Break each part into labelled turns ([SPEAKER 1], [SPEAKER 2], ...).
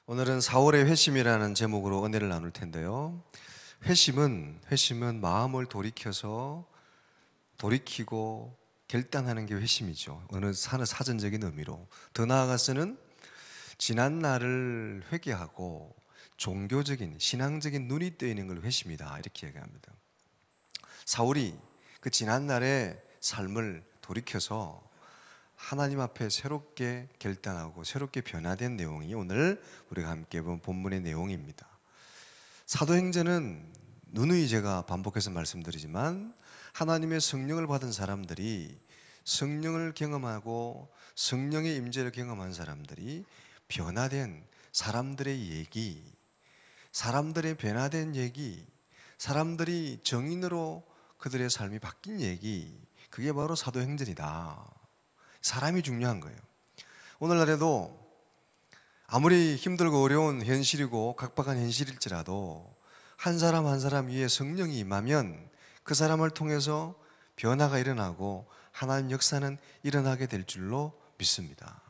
[SPEAKER 1] 오늘은 4월의 회심이라는 제목으로 은혜를 나눌 텐데요. 회심은 마음을 돌이키고 결단하는 게 회심이죠. 어느 사전적인 의미로. 더 나아가서는 지난 날을 회개하고 종교적인 신앙적인 눈이 뜨이는 걸 회심이다, 이렇게 얘기합니다. 사울이 그 지난 날의 삶을 돌이켜서 하나님 앞에 새롭게 결단하고 새롭게 변화된 내용이 오늘 우리가 함께 본 본문의 내용입니다. 사도행전은 누누이 제가 반복해서 말씀드리지만 하나님의 성령을 받은 사람들이, 성령을 경험하고 성령의 임재를 경험한 사람들이 변화된 사람들의 얘기, 사람들의 변화된 얘기, 사람들이 정인으로 그들의 삶이 바뀐 얘기, 그게 바로 사도행전이다. 사람이 중요한 거예요. 오늘날에도 아무리 힘들고 어려운 현실이고 각박한 현실일지라도 한 사람 한 사람 위에 성령이 임하면 그 사람을 통해서 변화가 일어나고 하나님 역사는 일어나게 될 줄로 믿습니다.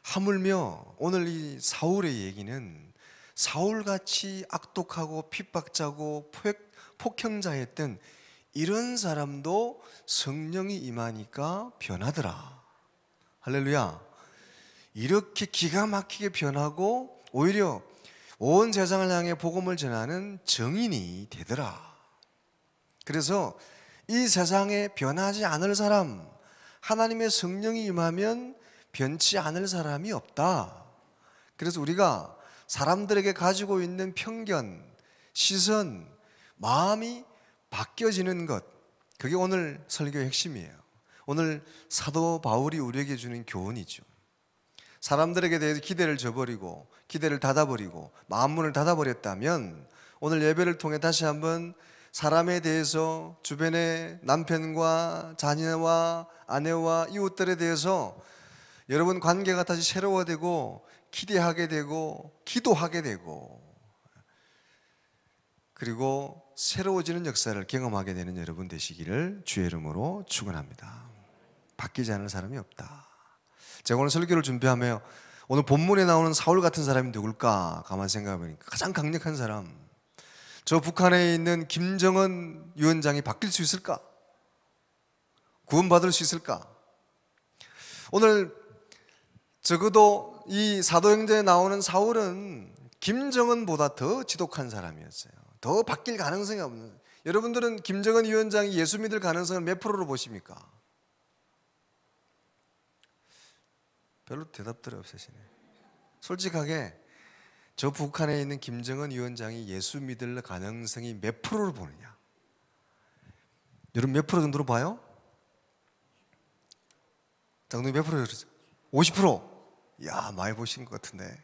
[SPEAKER 1] 하물며 오늘 이 사울의 얘기는 사울같이 악독하고 핍박자고 폭행자였던 이런 사람도 성령이 임하니까 변하더라. 할렐루야. 이렇게 기가 막히게 변하고 오히려 온 세상을 향해 복음을 전하는 증인이 되더라. 그래서 이 세상에 변하지 않을 사람, 하나님의 성령이 임하면 변치 않을 사람이 없다. 그래서 우리가 사람들에게 가지고 있는 편견, 시선, 마음이 바뀌어지는 것, 그게 오늘 설교의 핵심이에요. 오늘 사도 바울이 우리에게 주는 교훈이죠. 사람들에게 대해서 기대를 저버리고 기대를 닫아버리고 마음문을 닫아버렸다면 오늘 예배를 통해 다시 한번 사람에 대해서, 주변의 남편과 자녀와 아내와 이웃들에 대해서 여러분 관계가 다시 새로워지고 기대하게 되고 기도하게 되고 그리고 새로워지는 역사를 경험하게 되는 여러분 되시기를 주의 이름으로 축원합니다. 바뀌지 않을 사람이 없다. 제가 오늘 설교를 준비하며 오늘 본문에 나오는 사울 같은 사람이 누굴까 가만 생각해 보니까 가장 강력한 사람, 저 북한에 있는 김정은 위원장이 바뀔 수 있을까? 구원받을 수 있을까? 오늘 적어도 이 사도행전에 나오는 사울은 김정은보다 더 지독한 사람이었어요. 더 바뀔 가능성이 없는. 여러분들은 김정은 위원장이 예수 믿을 가능성을 몇 프로로 보십니까? 별로 대답들이 없으시네. 솔직하게 저 북한에 있는 김정은 위원장이 예수 믿을 가능성이 몇 프로를 보느냐? 여러분 몇 프로 정도로 봐요? 장동이 몇 프로 그러죠? 50%? 이야, 많이 보신 것 같은데.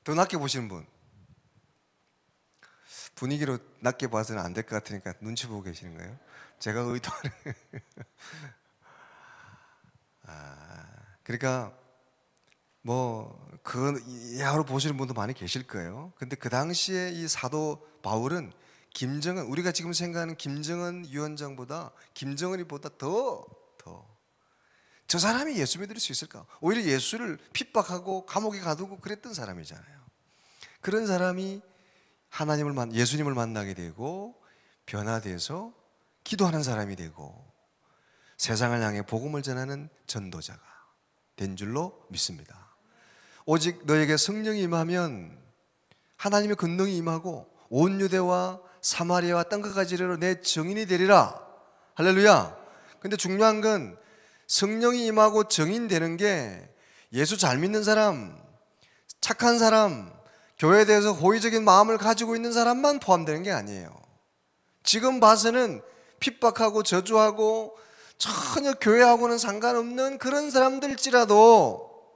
[SPEAKER 1] 더 낮게 보시는 분? 분위기로 낮게 봐서는 안 될 것 같으니까 눈치 보고 계시는 거예요? 제가 의도하는 그러니까 그 이하로 보시는 분도 많이 계실 거예요. 근데 그 당시에 이 사도 바울은 김정은, 우리가 지금 생각하는 김정은 위원장보다 김정은이보다 더 저 사람이 예수 믿을 수 있을까? 오히려 예수를 핍박하고 감옥에 가두고 그랬던 사람이잖아요. 그런 사람이 예수님을 만나게 되고 변화돼서 기도하는 사람이 되고 세상을 향해 복음을 전하는 전도자가 된 줄로 믿습니다. 오직 너에게 성령이 임하면 하나님의 권능이 임하고 온 유대와 사마리아와 땅끝까지 이르러 내 증인이 되리라. 할렐루야. 근데 중요한 건 성령이 임하고 증인되는 게 예수 잘 믿는 사람, 착한 사람, 교회에 대해서 호의적인 마음을 가지고 있는 사람만 포함되는 게 아니에요. 지금 봐서는 핍박하고 저주하고 전혀 교회하고는 상관없는 그런 사람들일지라도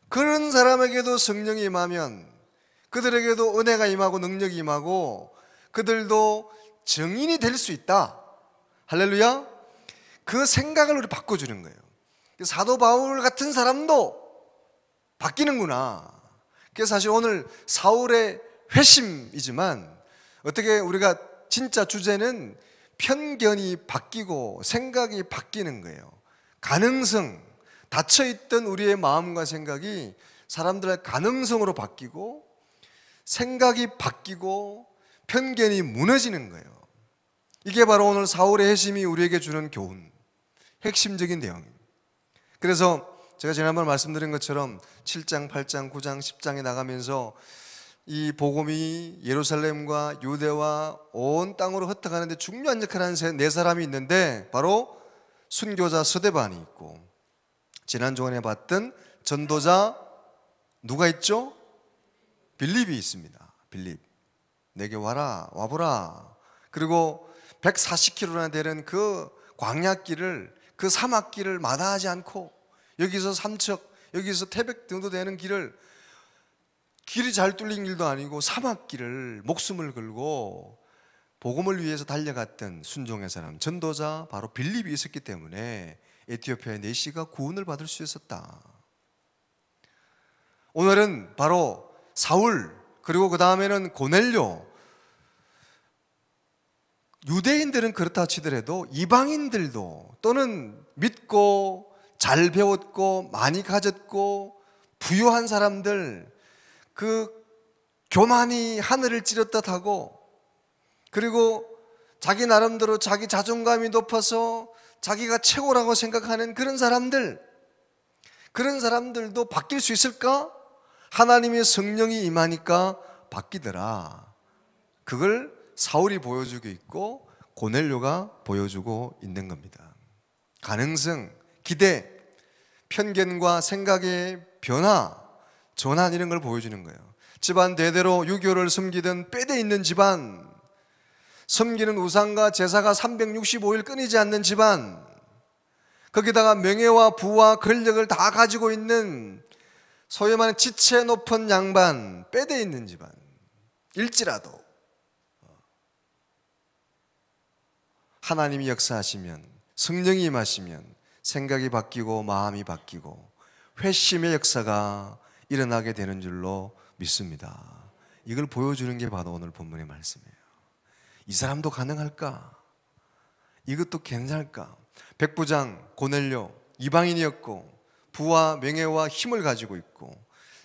[SPEAKER 1] 그런 사람에게도 성령이 임하면 그들에게도 은혜가 임하고 능력이 임하고 그들도 증인이 될 수 있다. 할렐루야. 그 생각을 우리 바꿔주는 거예요. 사도 바울 같은 사람도 바뀌는구나. 그래서 사실 오늘 사울의 회심이지만 어떻게 우리가 진짜 주제는 편견이 바뀌고 생각이 바뀌는 거예요. 가능성, 닫혀있던 우리의 마음과 생각이 사람들의 가능성으로 바뀌고 생각이 바뀌고 편견이 무너지는 거예요. 이게 바로 오늘 사울의 회심이 우리에게 주는 교훈, 핵심적인 내용입니다. 그래서 제가 지난번 말씀드린 것처럼 7장, 8장, 9장, 10장에 나가면서 이 복음이 예루살렘과 유대와 온 땅으로 흩어가는데 중요한 역할을 하는 네 사람이 있는데 바로 순교자 스데반이 있고, 지난 주간에 봤던 전도자 누가 있죠? 빌립이 있습니다. 빌립, 내게 와보라. 그리고 140km나 되는 그 광야길을, 그 사막길을 마다하지 않고 여기서 삼척, 여기서 태백 정도 되는 길이 잘 뚫린 길도 아니고 사막길을 목숨을 걸고 복음을 위해서 달려갔던 순종의 사람, 전도자 바로 빌립이 있었기 때문에 에티오피아의 내시가 구원을 받을 수 있었다. 오늘은 바로 사울, 그리고 그 다음에는 고넬료. 유대인들은 그렇다 치더라도 이방인들도, 또는 믿고 잘 배웠고 많이 가졌고 부유한 사람들, 그 교만이 하늘을 찌르듯 하고, 그리고 자기 나름대로 자기 자존감이 높아서 자기가 최고라고 생각하는 그런 사람들도 바뀔 수 있을까? 하나님의 성령이 임하니까 바뀌더라. 그걸 사울이 보여주고 있고 고넬료가 보여주고 있는 겁니다. 가능성, 기대, 편견과 생각의 변화, 전환, 이런 걸 보여주는 거예요. 집안 대대로 유교를 섬기던 뼈대 있는 집안, 섬기는 우상과 제사가 365일 끊이지 않는 집안, 거기다가 명예와 부와 권력을 다 가지고 있는 소위 말하는 지체 높은 양반, 뼈대 있는 집안 일지라도 하나님이 역사하시면, 성령이 임하시면 생각이 바뀌고 마음이 바뀌고 회심의 역사가 일어나게 되는 줄로 믿습니다. 이걸 보여주는 게 바로 오늘 본문의 말씀이에요. 이 사람도 가능할까? 이것도 괜찮을까? 백부장 고넬료, 이방인이었고 부와 명예와 힘을 가지고 있고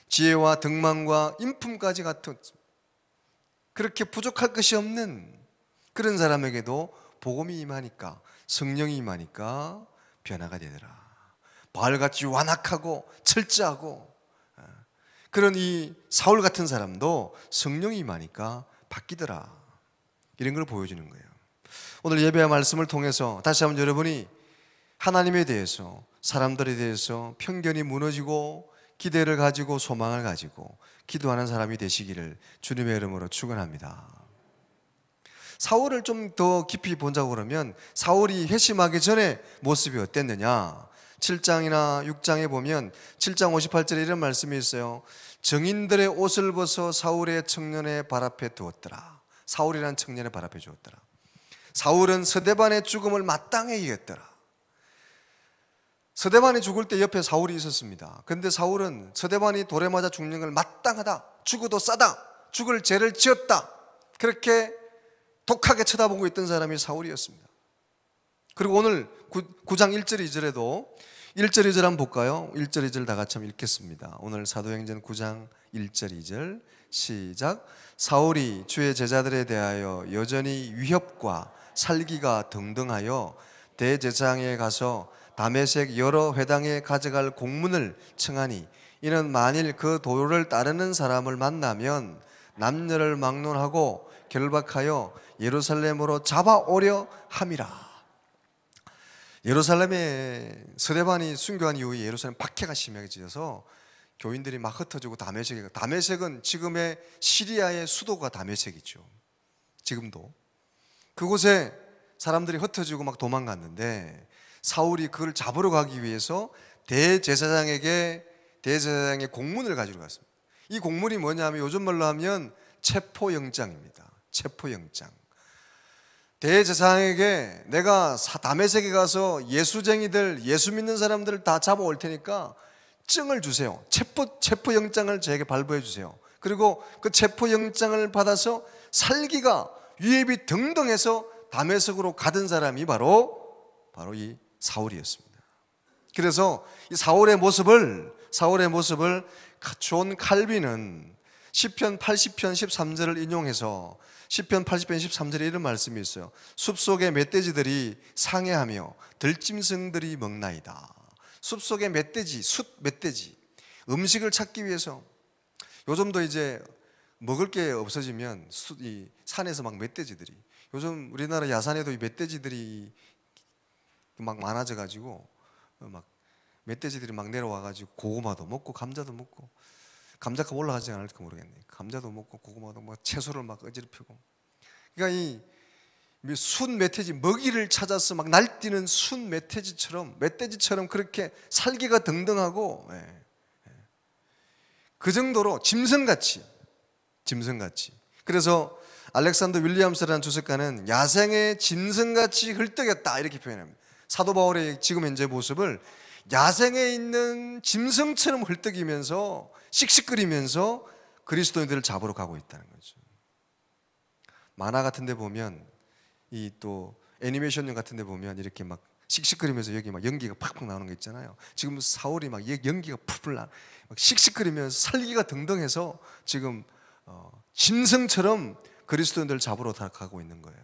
[SPEAKER 1] 지혜와 덕망과 인품까지 같은, 그렇게 부족할 것이 없는 그런 사람에게도 복음이 임하니까, 성령이 임하니까 변화가 되더라. 바알같이 완악하고 철저하고 그런 이 사울 같은 사람도 성령이 임하니까 바뀌더라. 이런 걸 보여주는 거예요. 오늘 예배의 말씀을 통해서 다시 한번 여러분이 하나님에 대해서, 사람들에 대해서 편견이 무너지고 기대를 가지고 소망을 가지고 기도하는 사람이 되시기를 주님의 이름으로 축원합니다. 사울을 좀 더 깊이 보자고 그러면 사울이 회심하기 전에 모습이 어땠느냐? 7장이나 6장에 보면 7장 58절에 이런 말씀이 있어요. 정인들의 옷을 벗어 사울의 청년의 발 앞에 두었더라. 사울이라는 청년의 발 앞에 주었더라. 사울은 스데반의 죽음을 마땅히 이겼더라. 스데반이 죽을 때 옆에 사울이 있었습니다. 그런데 사울은 스데반이 돌에 맞아 죽는 걸 마땅하다, 죽어도 싸다, 죽을 죄를 지었다, 그렇게 독하게 쳐다보고 있던 사람이 사울이었습니다. 그리고 오늘 9장 1절 2절에도 1절 2절 한번 볼까요? 1절 2절 다 같이 한번 읽겠습니다. 오늘 사도행전 9장 1절 2절 시작. 사울이 주의 제자들에 대하여 여전히 위협과 살기가 등등하여 대제사장에 가서 다메섹 여러 회당에 가져갈 공문을 청하니, 이는 만일 그 도를 따르는 사람을 만나면 남녀를 막론하고 결박하여 예루살렘으로 잡아오려 함이라. 예루살렘에 스데반이 순교한 이후에 예루살렘 박해가 심해져서 교인들이 막 흩어지고 다메섹은 지금의 시리아의 수도가 다메섹이죠. 지금도 그곳에 사람들이 흩어지고 막 도망갔는데 사울이 그걸 잡으러 가기 위해서 대제사장의 공문을 가지러 갔습니다. 이 공문이 뭐냐면 요즘 말로 하면 체포영장입니다. 체포영장. 대제사장에게 내가 다메섹에 가서 예수쟁이들, 예수 믿는 사람들을 다 잡아올 테니까 증을 주세요. 체포영장을 저에게 발부해 주세요. 그리고 그 체포영장을 받아서 살기가 위협이 등등해서 다메섹으로 가던 사람이 바로 이 사울이었습니다. 그래서 이 사울의 모습을 존 칼빈은 시편 80편 13절을 인용해서 시편 80편 13절에 이런 말씀이 있어요. 숲속의 멧돼지들이 상해하며 들짐승들이 먹나이다. 숲속의 멧돼지, 숫 멧돼지, 음식을 찾기 위해서 요즘도 이제 먹을 게 없어지면 이 산에서 막 멧돼지들이, 요즘 우리나라 야산에도 이 멧돼지들이 막 많아져 가지고 막 멧돼지들이 막 내려와 가지고 고구마도 먹고 감자도 먹고, 감자가 올라가지 않을까 모르겠네. 감자도 먹고 고구마도 막 채소를 막 어지럽히고. 그러니까 이 순 멧돼지, 먹이를 찾아서 막 날뛰는 순 멧돼지처럼 그렇게 살기가 등등하고, 그 정도로 짐승같이. 그래서 알렉산더 윌리엄스라는 주석가는 야생의 짐승같이 헐떡였다 이렇게 표현합니다. 사도 바울의 지금 현재 모습을 야생에 있는 짐승처럼 헐떡이면서 씩씩거리면서 그리스도인들을 잡으러 가고 있다는 거죠. 만화 같은 데 보면, 이 또 애니메이션용 같은 데 보면 이렇게 막 씩씩거리면서 여기 막 연기가 팍팍 나오는 거 있잖아요. 지금 사울이 막 연기가 푹푹 막 씩씩거리면서 살기가 등등해서 지금 짐승처럼 그리스도인들을 잡으러 가고 있는 거예요.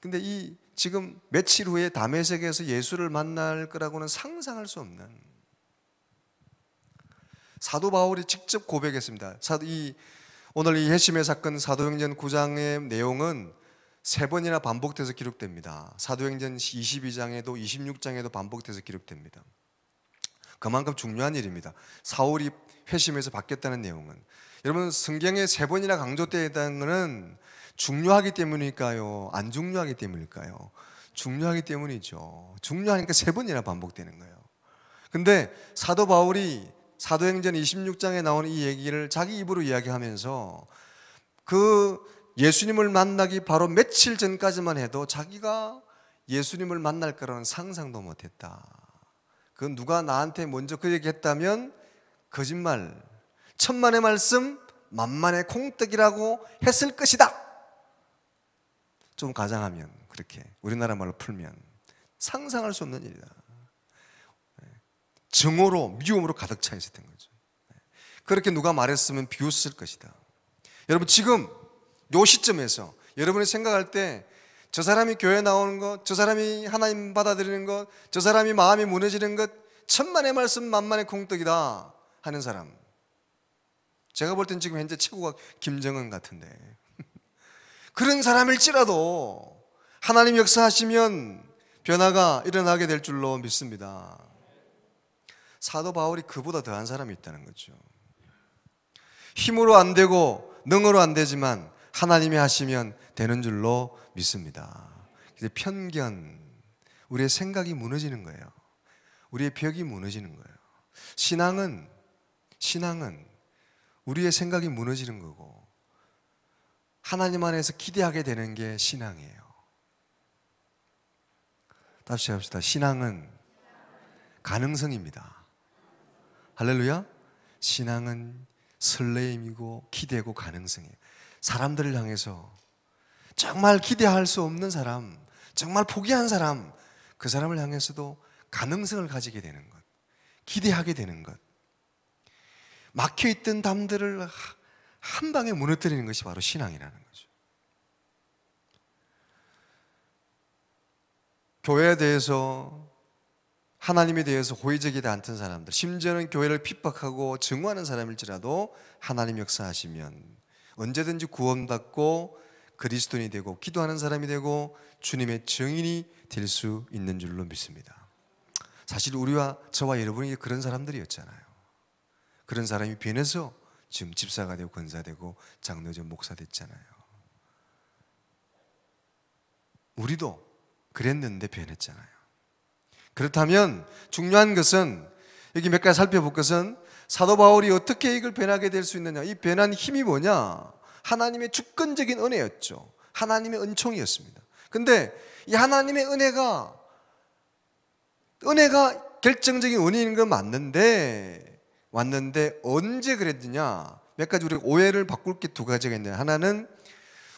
[SPEAKER 1] 근데 이 지금 며칠 후에 다메섹에서 예수를 만날 거라고는 상상할 수 없는, 사도 바울이 직접 고백했습니다. 오늘 이 회심의 사건 사도행전 9장의 내용은 3번이나 반복돼서 기록됩니다. 사도행전 22장에도 26장에도 반복돼서 기록됩니다. 그만큼 중요한 일입니다. 사울이 회심해서 바뀌었다는 내용은. 여러분, 성경에 3번이나 강조되어 있다는 것은 중요하기 때문일까요? 안 중요하기 때문일까요? 중요하기 때문이죠. 중요하니까 3번이나 반복되는 거예요. 근데 사도 바울이 사도행전 26장에 나오는 이 얘기를 자기 입으로 이야기하면서 그 예수님을 만나기 바로 며칠 전까지만 해도 자기가 예수님을 만날 거라는 상상도 못했다. 그건 누가 나한테 먼저 그 얘기했다면 거짓말, 천만의 말씀 만만의 콩떡이라고 했을 것이다. 좀 가장하면, 그렇게 우리나라 말로 풀면 상상할 수 없는 일이다. 증오로, 미움으로 가득 차 있었던 거죠. 그렇게 누가 말했으면 비웃을 것이다. 여러분, 지금 요 시점에서 여러분이 생각할 때 저 사람이 교회 나오는 것, 저 사람이 하나님 받아들이는 것, 저 사람이 마음이 무너지는 것, 천만의 말씀 만만의 콩떡이다 하는 사람, 제가 볼 땐 지금 현재 최고가 김정은 같은데 그런 사람일지라도 하나님 역사하시면 변화가 일어나게 될 줄로 믿습니다. 사도 바울이 그보다 더한 사람이 있다는 거죠. 힘으로 안 되고 능으로 안 되지만 하나님이 하시면 되는 줄로 믿습니다. 이제 편견, 우리의 생각이 무너지는 거예요. 우리의 벽이 무너지는 거예요. 신앙은 우리의 생각이 무너지는 거고 하나님 안에서 기대하게 되는 게 신앙이에요. 다시 합시다. 신앙은 가능성입니다. 할렐루야. 신앙은 설레임이고 기대고 가능성이에요. 사람들을 향해서 정말 기대할 수 없는 사람, 정말 포기한 사람, 그 사람을 향해서도 가능성을 가지게 되는 것, 기대하게 되는 것, 막혀있던 담들을 한 방에 무너뜨리는 것이 바로 신앙이라는 거죠. 교회에 대해서, 하나님에 대해서 호의적이지 않던 사람들, 심지어는 교회를 핍박하고 증오하는 사람일지라도 하나님 역사하시면 언제든지 구원받고 그리스도인이 되고 기도하는 사람이 되고 주님의 증인이 될 수 있는 줄로 믿습니다. 사실 우리와 저와 여러분이 그런 사람들이었잖아요. 그런 사람이 변해서 지금 집사가 되고 권사되고 장로전 목사 됐잖아요. 우리도 그랬는데 변했잖아요. 그렇다면 중요한 것은, 여기 몇 가지 살펴볼 것은 사도 바울이 어떻게 이걸 변하게 될 수 있느냐, 이 변한 힘이 뭐냐, 하나님의 주권적인 은혜였죠. 하나님의 은총이었습니다. 근데 이 하나님의 은혜가 결정적인 원인인 건 맞는데 언제 그랬느냐, 몇 가지 우리가 오해를 바꿀 게 2가지가 있는데, 하나는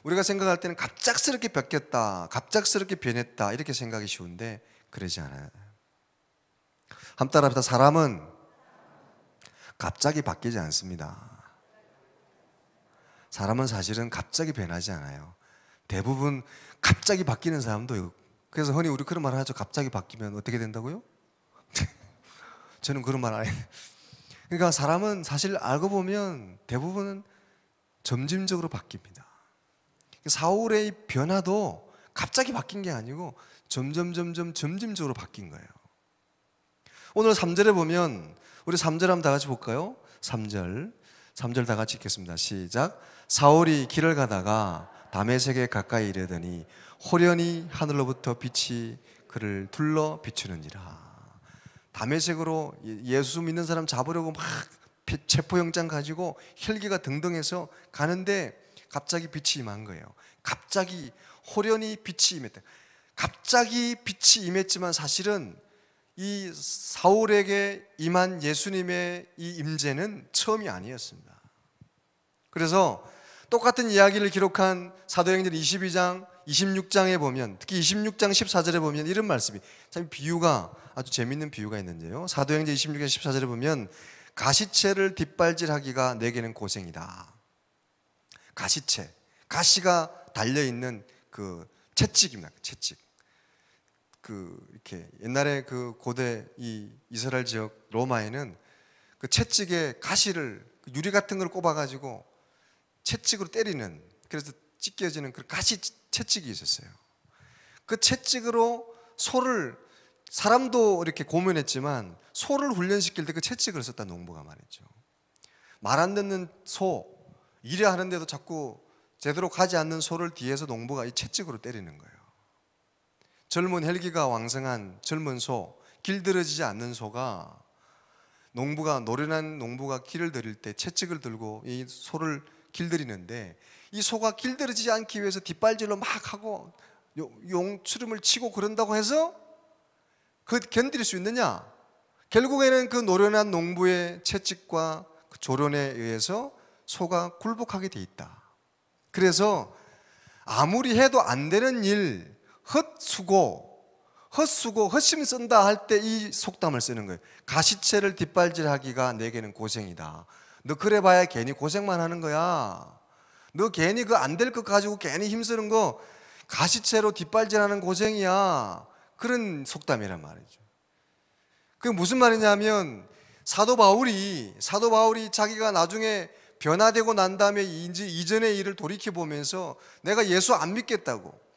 [SPEAKER 1] 우리가 생각할 때는 갑작스럽게 바뀌었다, 갑작스럽게 변했다 이렇게 생각이 쉬운데 그러지 않아요. 한번 따라합시다. 사람은 갑자기 바뀌지 않습니다. 사람은 사실은 갑자기 변하지 않아요. 대부분 갑자기 바뀌는 사람도 있고, 그래서 흔히 우리 그런 말 하죠. 갑자기 바뀌면 어떻게 된다고요? 저는 그런 말 안 해요. 그러니까 사람은 사실 알고 보면 대부분은 점진적으로 바뀝니다. 사울의 변화도 갑자기 바뀐 게 아니고 점진적으로 바뀐 거예요. 오늘 3절에 보면, 우리 3절 한번 다 같이 볼까요? 3절 다 같이 읽겠습니다. 시작. 사울이 길을 가다가 다메섹에 가까이 이르더니 호련히 하늘로부터 빛이 그를 둘러 비추느니라. 다메섹으로 예수 믿는 사람 잡으려고 막 체포영장 가지고 헬기가 등등해서 가는데 갑자기 빛이 임한 거예요. 갑자기 호련히 빛이 임했다. 갑자기 빛이 임했지만 사실은 이 사울에게 임한 예수님의 이 임재는 처음이 아니었습니다. 그래서 똑같은 이야기를 기록한 사도행전 22장, 26장에 보면, 특히 26장 14절에 보면 이런 말씀이, 참 비유가 아주 재밌는 비유가 있는데요. 사도행전 26장 14절에 보면 가시채를 뒷발질하기가 내게는 고생이다. 가시채, 가시가 달려있는 그 채찍입니다. 채찍. 이렇게 옛날에 그 고대 이 이스라엘 지역 로마에는 그 채찍에 가시를, 유리 같은 걸 꼽아가지고 채찍으로 때리는, 그래서 찢겨지는 그 가시 채찍이 있었어요. 그 채찍으로 소를, 사람도 이렇게 고문했지만 소를 훈련시킬 때 그 채찍을 썼다 농부가 말했죠. 말 안 듣는 소, 일해 하는데도 자꾸 제대로 가지 않는 소를 뒤에서 농부가 이 채찍으로 때리는 거예요. 젊은 헬기가 왕성한 젊은 소, 길들여지지 않는 소가, 노련한 농부가 길을 들일 때 채찍을 들고 이 소를 길들이는데, 이 소가 길들여지지 않기 위해서 뒷발질로 막 하고 용추름을 치고 그런다고 해서 그 견딜 수 있느냐? 결국에는 그 노련한 농부의 채찍과 그 조련에 의해서 소가 굴복하게 돼 있다. 그래서 아무리 해도 안 되는 일, 헛심 쓴다 할 때 이 속담을 쓰는 거예요. 가시채를 뒷발질하기가 내게는 고생이다. 너 그래 봐야 괜히 고생만 하는 거야. 너 괜히 그 안 될 것 가지고 괜히 힘쓰는 거 가시채로 뒷발질하는 고생이야. 그런 속담이란 말이죠. 그게 무슨 말이냐면, 사도 바울이 자기가 나중에 변화되고 난 다음에 이전의 일을 돌이켜보면서 내가 예수 안 믿겠다고,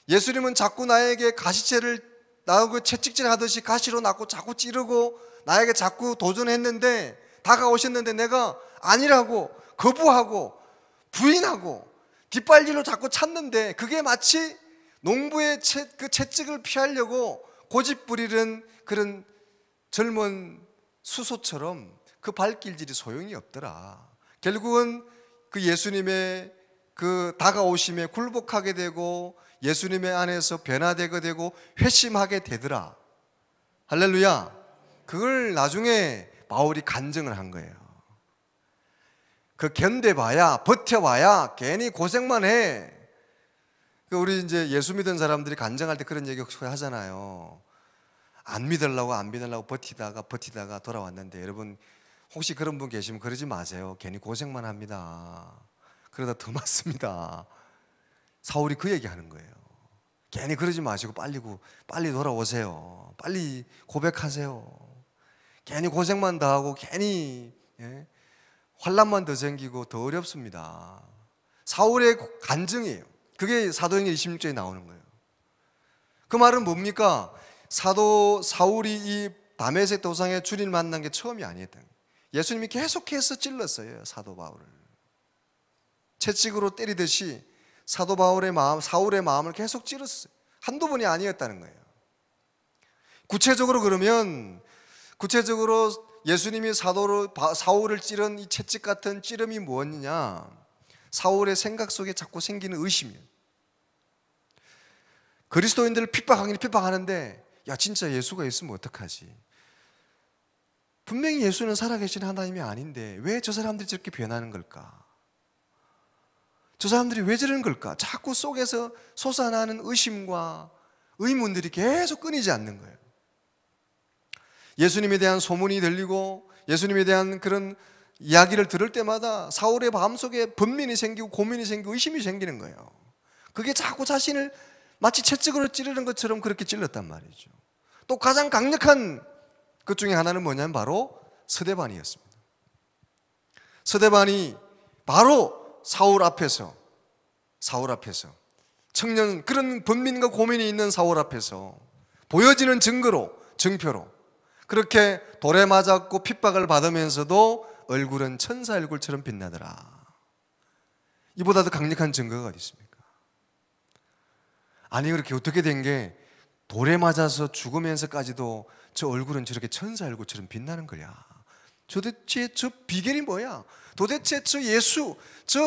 [SPEAKER 1] 예수님은 자꾸 나에게 가시채를 나하고 채찍질 하듯이 가시로 나고 자꾸 찌르고 나에게 자꾸 도전했는데, 다가오셨는데 내가 아니라고 거부하고 부인하고 뒷발질로 자꾸 찾는데, 그게 마치 농부의 그 채찍을 피하려고 고집 부리는 그런 젊은 수소처럼 그 발길질이 소용이 없더라. 결국은 그 예수님의 그 다가오심에 굴복하게 되고 예수님의 안에서 변화되게 되고 회심하게 되더라. 할렐루야. 그걸 나중에 바울이 간증을 한 거예요. 그 견뎌봐야, 버텨봐야 괜히 고생만 해. 우리 이제 예수 믿은 사람들이 간증할 때 그런 얘기 하잖아요. 안 믿으려고 버티다가 돌아왔는데, 여러분 혹시 그런 분 계시면 그러지 마세요. 괜히 고생만 합니다. 그러다 더 맞습니다. 사울이 그 얘기 하는 거예요. 괜히 그러지 마시고 빨리 돌아오세요. 빨리 고백하세요. 괜히 고생만 더 하고 괜히 환난만 더 생기고 더 어렵습니다. 사울의 간증이에요. 그게 사도행전 26장에 나오는 거예요. 그 말은 뭡니까? 사울이 이 다메섹 도상에 주님을 만난 게 처음이 아니었던 거예요. 예수님이 계속해서 찔렀어요. 사도 바울을 채찍으로 때리듯이 사울의 마음을 계속 찔렀어요. 한두 번이 아니었다는 거예요. 구체적으로 예수님이 사울을 찌른 이 채찍 같은 찌름이 무엇이냐? 사울의 생각 속에 자꾸 생기는 의심이에요. 그리스도인들을 핍박하는데, 야 진짜 예수가 있으면 어떡하지? 분명히 예수는 살아계신 하나님이 아닌데 왜 저 사람들이 저렇게 변하는 걸까? 저 사람들이 왜 저러는 걸까? 자꾸 속에서 솟아나는 의심과 의문들이 계속 끊이지 않는 거예요. 예수님에 대한 소문이 들리고 예수님에 대한 그런 이야기를 들을 때마다 사울의 마음속에 번민이 생기고 고민이 생기고 의심이 생기는 거예요. 그게 자꾸 자신을 마치 채찍으로 찌르는 것처럼 그렇게 찔렀단 말이죠. 또 가장 강력한 것 중에 하나는 뭐냐면 바로 스데반이었습니다. 스데반이 바로 사울 앞에서 청년, 그런 번민과 고민이 있는 사울 앞에서 보여지는 증표로 그렇게 돌에 맞았고 핍박을 받으면서도 얼굴은 천사 얼굴처럼 빛나더라. 이보다 더 강력한 증거가 어디 있습니까? 아니, 그렇게 어떻게 된 게 돌에 맞아서 죽으면서까지도 저 얼굴은 저렇게 천사 얼굴처럼 빛나는 거야. 도대체 저 비결이 뭐야? 도대체 저 예수, 저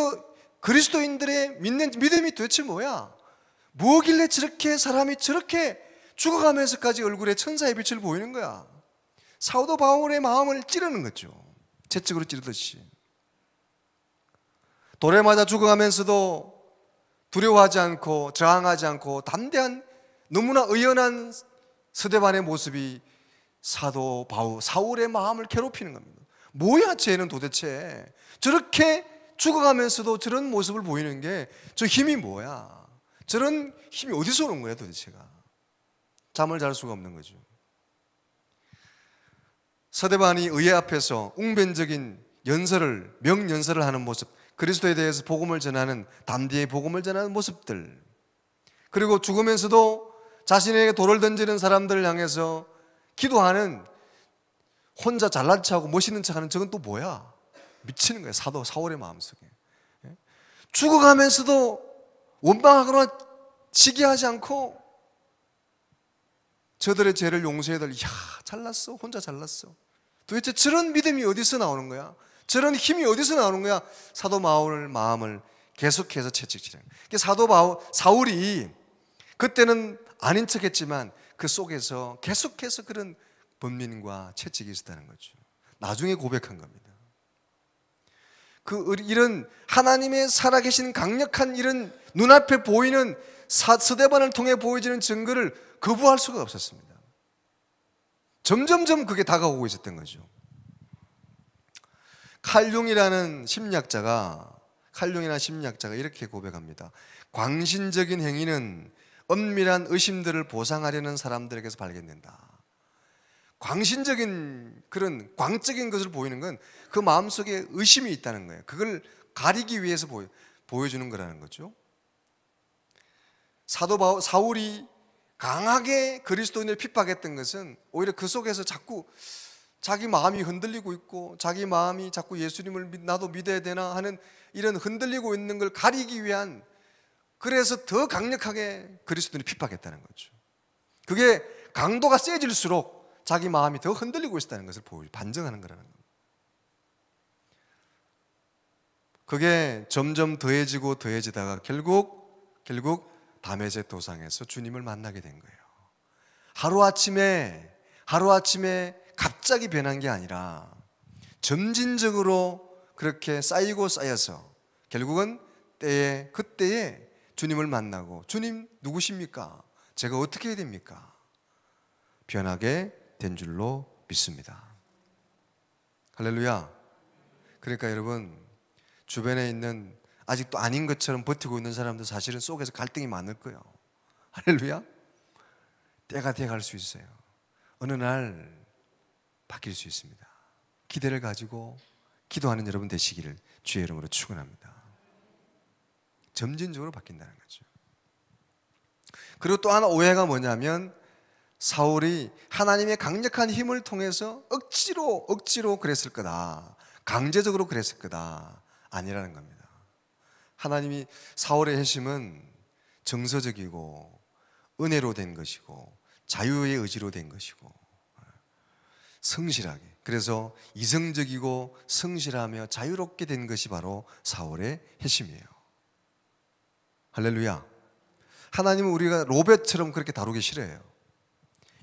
[SPEAKER 1] 그리스도인들의 믿음이 도대체 뭐야? 뭐길래 저렇게 사람이 저렇게 죽어가면서까지 얼굴에 천사의 빛을 보이는 거야? 사도 바울의 마음을 찌르는 거죠. 채찍으로 찌르듯이. 돌에 맞아 죽어가면서도 두려워하지 않고 저항하지 않고 담대한, 너무나 의연한 스데반의 모습이 사도 사울의 마음을 괴롭히는 겁니다. 뭐야 쟤는 도대체 저렇게 죽어가면서도 저런 모습을 보이는 게 저 힘이 뭐야? 저런 힘이 어디서 오는 거야 도대체가? 잠을 잘 수가 없는 거죠. 스데반이 의회 앞에서 웅변적인 명연설을 하는 모습, 그리스도에 대해서 복음을 전하는, 담대히 복음을 전하는 모습들, 그리고 죽으면서도 자신에게 돌을 던지는 사람들을 향해서 기도하는, 혼자 잘난 척하고 멋있는 척하는, 저건 또 뭐야? 미치는 거예요. 사울의 마음속에. 죽어가면서도 원망하거나 시기하지 않고 저들의 죄를 용서해달라. 이야, 잘났어. 혼자 잘났어. 도대체 저런 믿음이 어디서 나오는 거야? 저런 힘이 어디서 나오는 거야? 사도 바울의 마음을 계속해서 채찍질해요. 사울이 그때는 아닌 척했지만 그 속에서 계속해서 그런 번민과 채찍이 있었다는 거죠. 나중에 고백한 겁니다. 이런 하나님의 살아계신 강력한 이런 눈앞에 보이는 스데반을 통해 보여지는 증거를 거부할 수가 없었습니다. 점점점 그게 다가오고 있었던 거죠. 칼융이라는 심리학자가 이렇게 고백합니다. 광신적인 행위는 엄밀한 의심들을 보상하려는 사람들에게서 발견된다. 광신적인 그런 광적인 것을 보이는 건 그 마음속에 의심이 있다는 거예요. 그걸 가리기 위해서 보여주는 거라는 거죠. 사울이 강하게 그리스도인을 핍박했던 것은 오히려 그 속에서 자꾸 자기 마음이 흔들리고 있고, 자기 마음이 자꾸 예수님을 나도 믿어야 되나 하는 이런 흔들리고 있는 걸 가리기 위한, 그래서 더 강력하게 그리스도인을 핍박했다는 거죠. 그게 강도가 세질수록 자기 마음이 더 흔들리고 있다는 것을 반증하는 거라는 겁니다. 그게 점점 더해지다가 결국 다메섹 도상에서 주님을 만나게 된 거예요. 하루아침에 갑자기 변한 게 아니라 점진적으로 그렇게 쌓여서 결국은 그때에 주님을 만나고, 주님 누구십니까? 제가 어떻게 해야 됩니까? 변하게 된 줄로 믿습니다. 할렐루야. 그러니까 여러분, 주변에 있는 아직도 아닌 것처럼 버티고 있는 사람들 사실은 속에서 갈등이 많을 거예요. 할렐루야. 때가 돼갈 수 있어요. 어느 날 바뀔 수 있습니다. 기대를 가지고 기도하는 여러분 되시기를 주의 이름으로 축원합니다. 점진적으로 바뀐다는 거죠. 그리고 또 하나 오해가 뭐냐면, 사울이 하나님의 강력한 힘을 통해서 억지로 그랬을 거다, 강제적으로 그랬을 거다, 아니라는 겁니다. 하나님이 사울의 핵심은 정서적이고 은혜로 된 것이고 자유의 의지로 된 것이고 성실하게, 그래서 이성적이고 성실하며 자유롭게 된 것이 바로 사울의 핵심이에요. 할렐루야. 하나님은 우리가 로봇처럼 그렇게 다루기 싫어해요.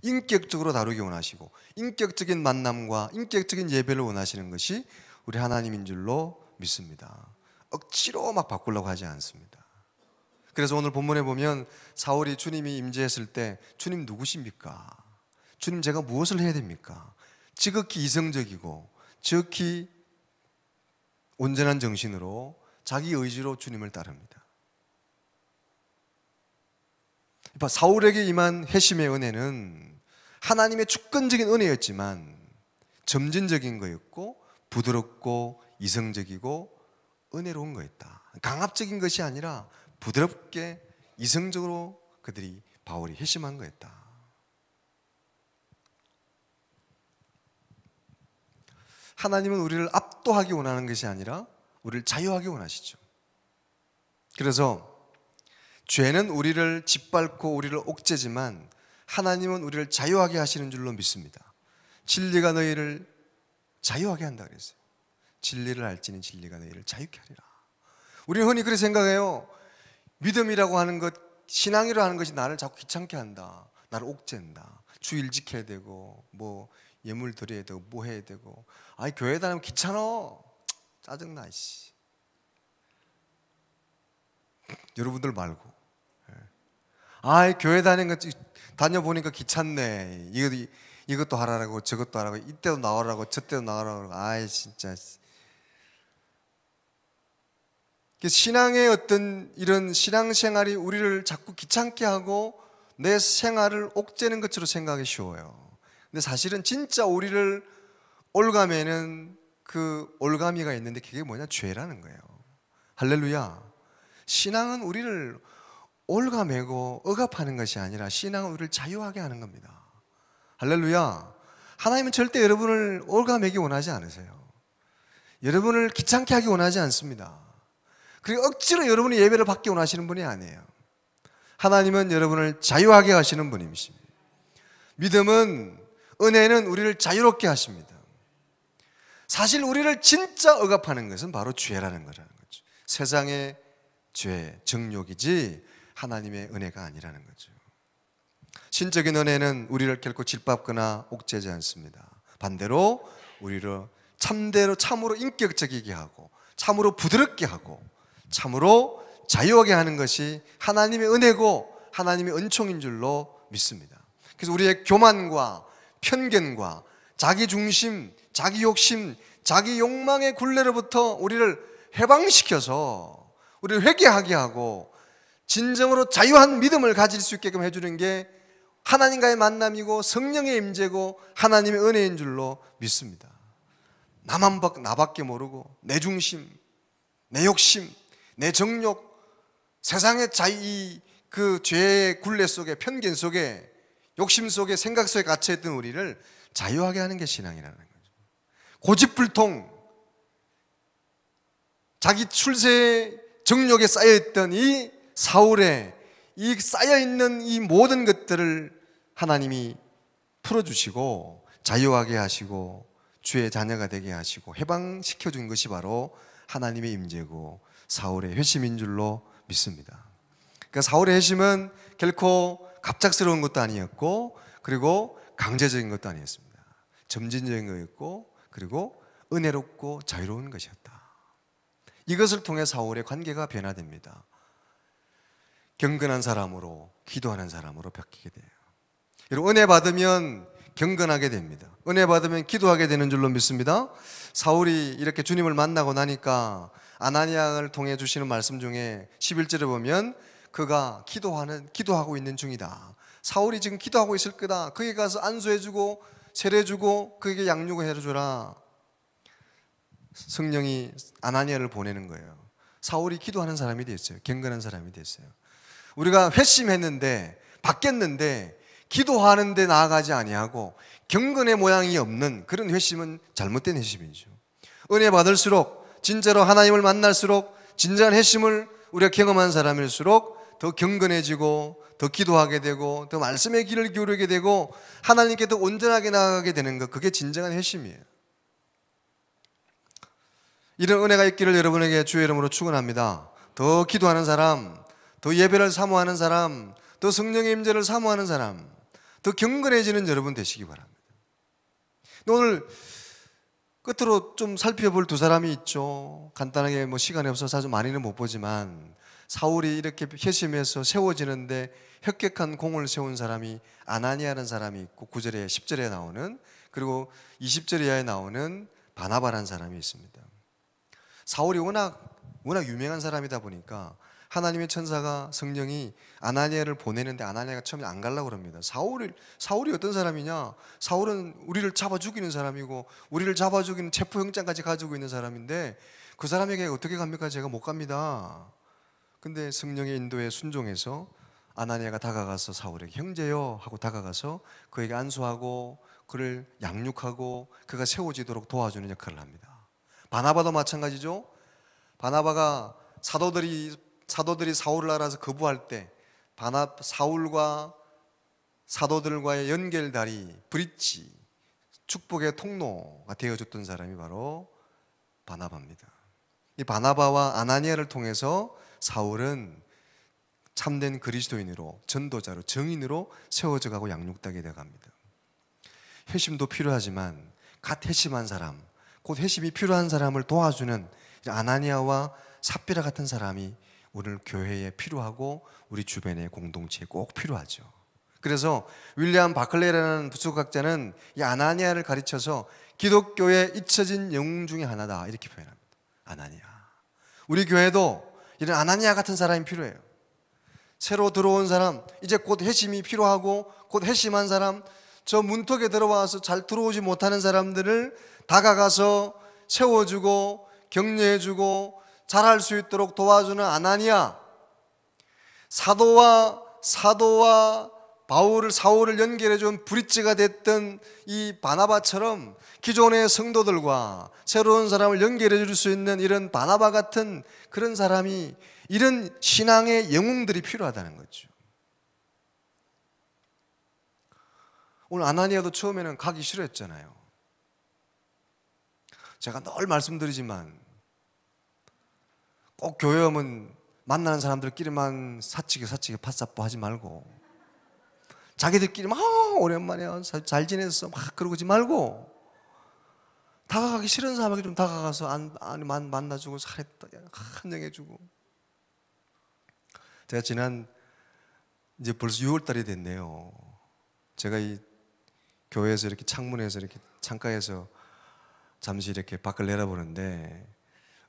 [SPEAKER 1] 인격적으로 다루기 원하시고, 인격적인 만남과 인격적인 예배를 원하시는 것이 우리 하나님인 줄로 믿습니다. 억지로 막 바꾸려고 하지 않습니다. 그래서 오늘 본문에 보면 사울이 주님이 임재했을 때, 주님 누구십니까? 주님 제가 무엇을 해야 됩니까? 지극히 이성적이고 지극히 온전한 정신으로 자기 의지로 주님을 따릅니다. 사울에게 임한 회심의 은혜는 하나님의 주권적인 은혜였지만 점진적인 거였고 부드럽고 이성적이고 은혜로운 거였다. 강압적인 것이 아니라 부드럽게 이성적으로 그들이 바울이 회심한 거였다. 하나님은 우리를 압도하기 원하는 것이 아니라 우리를 자유하게 원하시죠. 그래서 죄는 우리를 짓밟고 우리를 옥죄지만 하나님은 우리를 자유하게 하시는 줄로 믿습니다. 진리가 너희를 자유하게 한다 그랬어요. 진리를 알지니 진리가 너희를 자유케 하리라. 우리는 흔히 그렇게 생각해요. 믿음이라고 하는 것, 신앙이라고 하는 것이 나를 자꾸 귀찮게 한다. 나를 옥죄한다. 주일 지켜야 되고 뭐 예물 드려야 되고 뭐 해야 되고. 아이 교회 다니면 귀찮아. 짜증나 씨. 여러분들 말고. 아이 교회 다녀보니까 귀찮네. 이것도 하라고 저것도 하라고 이때도 나오라고 저때도 나오라고. 아이 진짜. 신앙의 어떤 이런 신앙생활이 우리를 자꾸 귀찮게 하고 내 생활을 옥죄는 것으로 생각하기 쉬워요. 근데 사실은 진짜 우리를 올가매는 그 올가미가 있는데 그게 뭐냐? 죄라는 거예요. 할렐루야. 신앙은 우리를 올가매고 억압하는 것이 아니라 신앙은 우리를 자유하게 하는 겁니다. 할렐루야. 하나님은 절대 여러분을 올가매기 원하지 않으세요. 여러분을 귀찮게 하기 원하지 않습니다. 그리고 억지로 여러분이 예배를 받기 원하시는 분이 아니에요. 하나님은 여러분을 자유하게 하시는 분이십니다. 믿음은, 은혜는 우리를 자유롭게 하십니다. 사실 우리를 진짜 억압하는 것은 바로 죄라는 거라는 거죠. 세상의 죄, 정욕이지 하나님의 은혜가 아니라는 거죠. 신적인 은혜는 우리를 결코 짓밟거나 옥죄지 않습니다. 반대로 우리를 참으로 인격적이게 하고 참으로 부드럽게 하고 참으로 자유하게 하는 것이 하나님의 은혜고 하나님의 은총인 줄로 믿습니다. 그래서 우리의 교만과 편견과 자기중심, 자기 욕심, 자기 욕망의 굴레로부터 우리를 해방시켜서 우리를 회개하게 하고 진정으로 자유한 믿음을 가질 수 있게끔 해주는 게 하나님과의 만남이고 성령의 임재고 하나님의 은혜인 줄로 믿습니다. 나밖에 모르고 내 중심, 내 욕심, 내 정욕, 세상의 그 죄의 굴레 속에 편견 속에 욕심 속에 생각 속에 갇혀있던 우리를 자유하게 하는 게 신앙이라는 거죠. 고집불통 자기 출세의 정욕에 쌓여있던 이 사울의 이 쌓여있는 이 모든 것들을 하나님이 풀어주시고 자유하게 하시고 주의 자녀가 되게 하시고 해방시켜 준 것이 바로 하나님의 임재고 사울의 회심인 줄로 믿습니다. 그러니까 사울의 회심은 결코 갑작스러운 것도 아니었고 그리고 강제적인 것도 아니었습니다. 점진적인 거였고 그리고 은혜롭고 자유로운 것이었다. 이것을 통해 사울의 관계가 변화됩니다. 경건한 사람으로 기도하는 사람으로 바뀌게 돼요. 여러분 은혜 받으면 경건하게 됩니다. 은혜 받으면 기도하게 되는 줄로 믿습니다. 사울이 이렇게 주님을 만나고 나니까 아나니아를 통해 주시는 말씀 중에 11절에 보면 그가 기도하고 있는 중이다. 사울이 지금 기도하고 있을 거다. 그에게 가서 안수해주고 세례주고 그에게 양육을 해주라. 성령이 아나니아를 보내는 거예요. 사울이 기도하는 사람이 됐어요. 경건한 사람이 됐어요. 우리가 회심했는데 바뀌었는데 기도하는데 나아가지 아니하고 경건의 모양이 없는 그런 회심은 잘못된 회심이죠. 은혜 받을수록 진짜로 하나님을 만날수록 진정한 회심을 우리가 경험한 사람일수록 더 경건해지고 더 기도하게 되고 더 말씀의 길을 기울이게 되고 하나님께 더 온전하게 나아가게 되는 것, 그게 진정한 회심이에요. 이런 은혜가 있기를 여러분에게 주의 이름으로 축원합니다. 더 기도하는 사람, 더 예배를 사모하는 사람, 더 성령의 임재를 사모하는 사람, 더 경건해지는 여러분 되시기 바랍니다. 오늘 끝으로 좀 살펴볼 두 사람이 있죠. 간단하게 시간이 없어서 아주 많이는 못 보지만 사울이 이렇게 회심해서 세워지는데 혁혁한 공을 세운 사람이 아나니아라는 사람이 있고 9절에 10절에 나오는, 그리고 20절 이하에 나오는 바나바라는 사람이 있습니다. 사울이 워낙 유명한 사람이다 보니까 하나님의 천사가 성령이 아나니아를 보내는데 아나니아가 처음에 안 가려고 그럽니다. 사울이 어떤 사람이냐? 사울은 우리를 잡아 죽이는 사람이고 우리를 잡아 죽이는 체포영장까지 가지고 있는 사람인데 그 사람에게 어떻게 갑니까? 제가 못 갑니다. 근데 성령의 인도에 순종해서 아나니아가 다가가서 사울에게 형제요 하고 다가가서 그에게 안수하고 그를 양육하고 그가 세워지도록 도와주는 역할을 합니다. 바나바도 마찬가지죠. 바나바가 사도들이 사울을 알아서 거부할 때 사울과 사도들과의 연결다리, 브릿지, 축복의 통로가 되어줬던 사람이 바로 바나바입니다. 이 바나바와 아나니아를 통해서 사울은 참된 그리스도인으로, 전도자로, 정인으로 세워져 가고 양육되게 되어갑니다. 회심도 필요하지만 갓 회심한 사람, 곧 회심이 필요한 사람을 도와주는 아나니아와 삽비라 같은 사람이 오늘 교회에 필요하고 우리 주변의 공동체에 꼭 필요하죠. 그래서 윌리엄 바클레이라는 부수학자는 이 아나니아를 가르쳐서 기독교에 잊혀진 영웅 중에 하나다 이렇게 표현합니다. 아나니아. 우리 교회도 이런 아나니아 같은 사람이 필요해요. 새로 들어온 사람, 이제 곧 회심이 필요하고 곧 회심한 사람, 저 문턱에 들어와서 잘 들어오지 못하는 사람들을 다가가서 세워주고 격려해주고 잘할 수 있도록 도와주는 아나니아. 사울을 사울을 연결해준 브릿지가 됐던 이 바나바처럼 기존의 성도들과 새로운 사람을 연결해 줄 수 있는 이런 바나바 같은 그런 사람이, 이런 신앙의 영웅들이 필요하다는 거죠. 오늘 아나니아도 처음에는 가기 싫어했잖아요. 제가 늘 말씀드리지만 꼭 교회 오면 만나는 사람들끼리만 사치게 팥사뽀 하지 말고 자기들끼리 막 오랜만에 잘 지냈어 막 그러지 말고 다가가기 싫은 사람에게 좀 다가가서 만나주고 잘했다 환영해주고. 제가 이제 벌써 6월달이 됐네요. 제가 이 교회에서 이렇게 창문에서 이렇게 창가에서 잠시 이렇게 밖을 내다보는데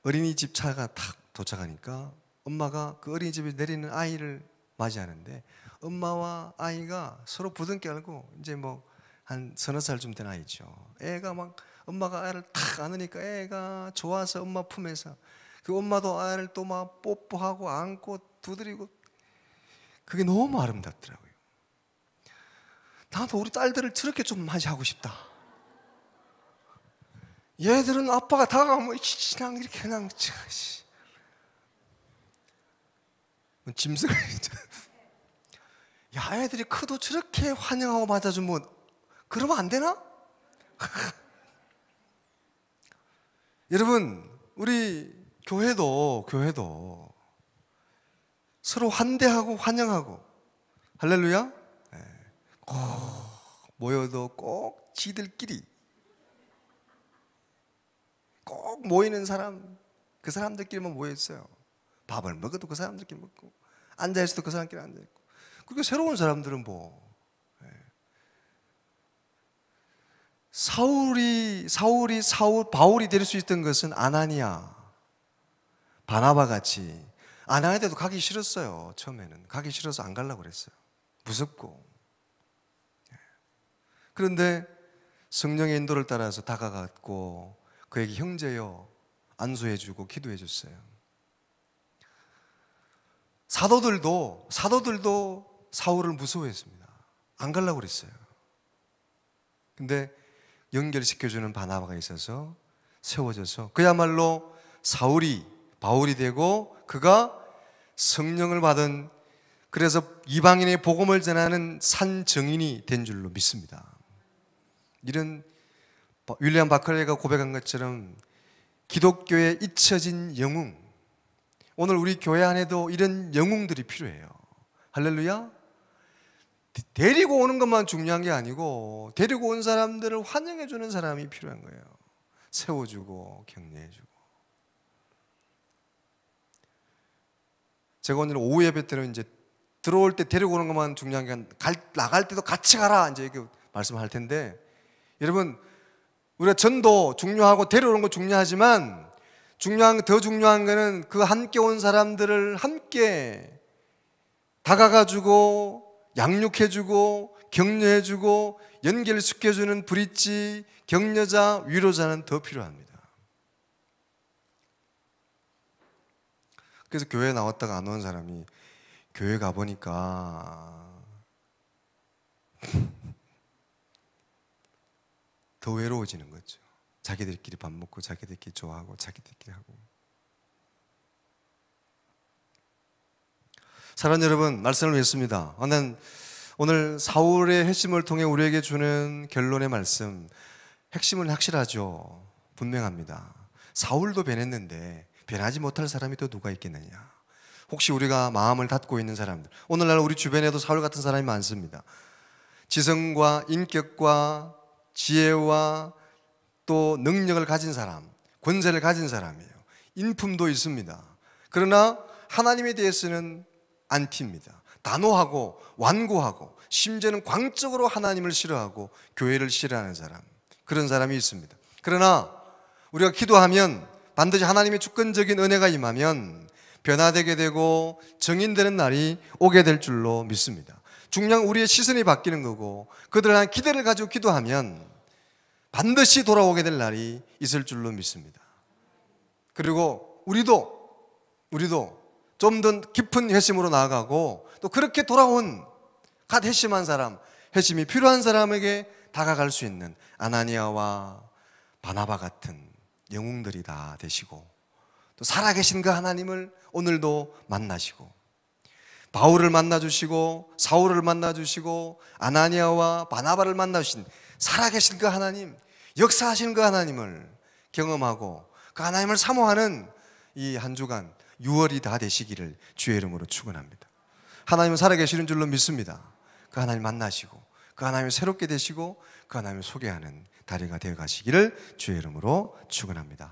[SPEAKER 1] 어린이집 차가 탁 도착하니까 엄마가 그 어린이집에 내리는 아이를 맞이하는데 엄마와 아이가 서로 부둥켜 안고 이제 뭐 한 서너 살쯤 된 아이죠. 애가 막 엄마가 아이를 탁 안으니까 애가 좋아서 엄마 품에서 그 엄마도 아이를 또 막 뽀뽀하고 안고 두드리고 그게 너무 아름답더라고요. 나도 우리 딸들을 저렇게 좀 맞이하고 싶다. 얘들은 아빠가 다가가면 그냥 이렇게 그냥 짐승을 야 애들이 커도 저렇게 환영하고 맞아주면 그러면 안 되나? 여러분 우리 교회도 서로 환대하고 환영하고 할렐루야. 꼭 모여도 꼭 지들끼리 꼭 모이는 사람, 그 사람들끼리만 모여있어요. 밥을 먹어도 그 사람들끼리 먹고 앉아있어도 그 사람끼리 앉아있고. 그리고 새로운 사람들은 바울이 될 수 있던 것은 아나니아, 바나바 같이. 아나니아도 가기 싫었어요. 처음에는 가기 싫어서 안 가려고 그랬어요. 무섭고. 그런데 성령의 인도를 따라서 다가갔고 그에게 형제여 안수해주고 기도해줬어요. 사도들도 사울을 무서워했습니다. 안 가려고 그랬어요. 근데 연결시켜주는 바나바가 있어서 세워져서 그야말로 바울이 되고 그가 성령을 받은, 그래서 이방인의 복음을 전하는 산 증인이 된 줄로 믿습니다. 이런 윌리엄 바클레이가 고백한 것처럼 기독교에 잊혀진 영웅, 오늘 우리 교회 안에도 이런 영웅들이 필요해요. 할렐루야. 데리고 오는 것만 중요한 게 아니고 데리고 온 사람들을 환영해 주는 사람이 필요한 거예요. 세워주고 격려해주고. 제가 오늘 오후 예배 때는 이제 들어올 때 데리고 오는 것만 중요한 게 아니라 나갈 때도 같이 가라 이제 이렇게 말씀할 텐데, 여러분 우리가 전도 중요하고 데려오는 거 중요하지만 더 중요한 거는 그 함께 온 사람들을 함께 다가가주고 양육해주고 격려해주고 연결시켜주는 브릿지, 격려자, 위로자는 더 필요합니다. 그래서 교회 나왔다가 안 온 사람이 교회 가보니까 더 외로워지는 거죠. 자기들끼리 밥 먹고 자기들끼리 좋아하고 자기들끼리 하고. 사랑하는 여러분, 말씀을 맺습니다. 오늘 사울의 회심을 통해 우리에게 주는 결론의 말씀, 핵심은 확실하죠. 분명합니다. 사울도 변했는데 변하지 못할 사람이 또 누가 있겠느냐. 혹시 우리가 마음을 닫고 있는 사람들, 오늘날 우리 주변에도 사울 같은 사람이 많습니다. 지성과 인격과 지혜와 또 능력을 가진 사람, 권세를 가진 사람이에요. 인품도 있습니다. 그러나 하나님에 대해서는 안티입니다. 단호하고 완고하고 심지어는 광적으로 하나님을 싫어하고 교회를 싫어하는 사람, 그런 사람이 있습니다. 그러나 우리가 기도하면 반드시 하나님의 주권적인 은혜가 임하면 변화되게 되고 정인되는 날이 오게 될 줄로 믿습니다. 중요한 우리의 시선이 바뀌는 거고 그들을 향한 기대를 가지고 기도하면 반드시 돌아오게 될 날이 있을 줄로 믿습니다. 그리고 우리도 좀 더 깊은 회심으로 나아가고 또 그렇게 돌아온 갓 회심한 사람, 회심이 필요한 사람에게 다가갈 수 있는 아나니아와 바나바 같은 영웅들이 다 되시고 또 살아계신 그 하나님을 오늘도 만나시고 바울을 만나주시고 사울을 만나주시고 아나니아와 바나바를 만나주신 살아계신 그 하나님, 역사하시는 그 하나님을 경험하고 그 하나님을 사모하는 이 한 주간 6월이 다 되시기를 주의 이름으로 축원합니다. 하나님은 살아계시는 줄로 믿습니다. 그 하나님 만나시고 그 하나님을 새롭게 되시고 그 하나님을 소개하는 다리가 되어 가시기를 주의 이름으로 축원합니다.